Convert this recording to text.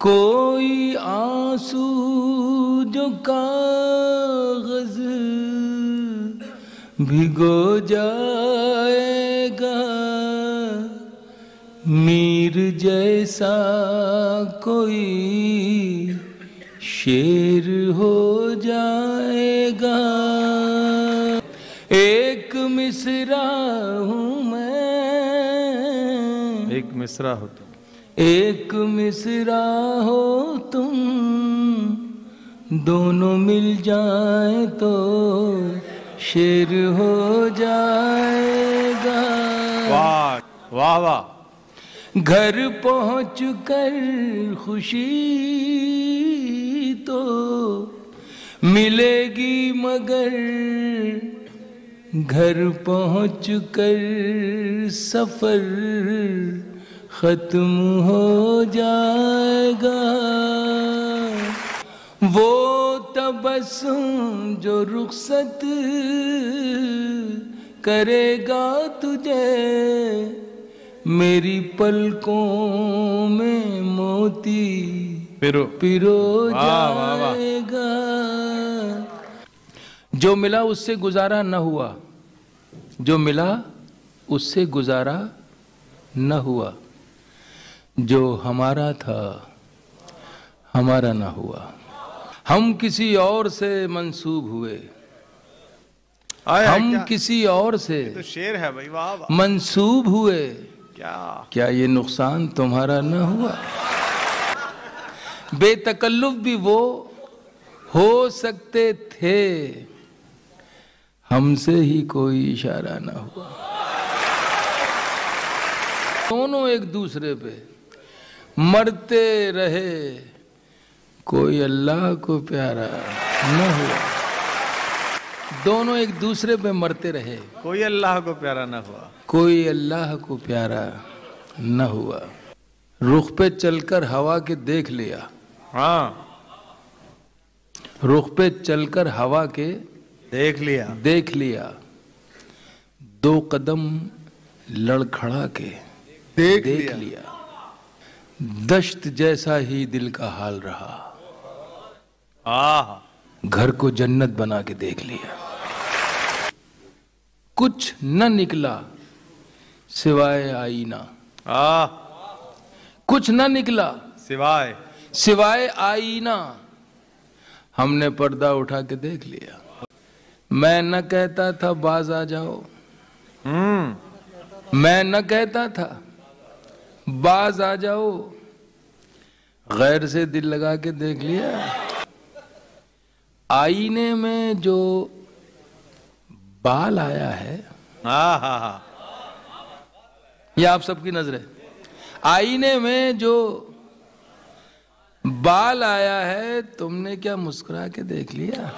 कोई आंसू जो कागज भिगो जाएगा, मीर जैसा कोई शेर हो जाएगा। एक मिसरा हूँ मैं, एक मिसरा हो तुम, एक मिसरा हो तुम, दोनों मिल जाएं तो शेर हो जाएगा। वाह वाह वाह। घर पहुँच कर खुशी तो मिलेगी, मगर घर पहुँच कर सफर खत्म हो जाएगा। वो तबस्सुम जो रुखसत करेगा तुझे, मेरी पलकों में मोती पिरो जाएगा। जो मिला उससे गुजारा न हुआ, जो मिला उससे गुजारा न हुआ, जो हमारा था हमारा न हुआ। हम किसी और से मंसूब हुए, हम किसी और से तो शेर है भाई। वाह वाह। मंसूब हुए, क्या ये नुकसान तुम्हारा न हुआ। बेतकल्लुफ भी वो हो सकते थे, हमसे ही कोई इशारा न हुआ। दोनों एक दूसरे पे मरते रहे, कोई अल्लाह को प्यारा न हुआ। दोनों एक दूसरे पे मरते रहे, कोई अल्लाह को प्यारा न हुआ, कोई अल्लाह को प्यारा न हुआ। रुख पे चलकर हवा के देख लिया, हाँ, रुख पे चलकर हवा के देख लिया। दो कदम लड़खड़ा के देख लिया। दश्त जैसा ही दिल का हाल रहा, घर को जन्नत बना के देख लिया। कुछ न निकला सिवाय आईना, कुछ न निकला सिवाय आईना। हमने पर्दा उठा के देख लिया। मैं न कहता था बाज आ जाओ, मैं न कहता था बाज आ जाओ, गैर से दिल लगा के देख लिया। आईने में जो बाल आया है, ये आप सबकी नजर है। आईने में जो बाल आया है, तुमने क्या मुस्कुरा के देख लिया?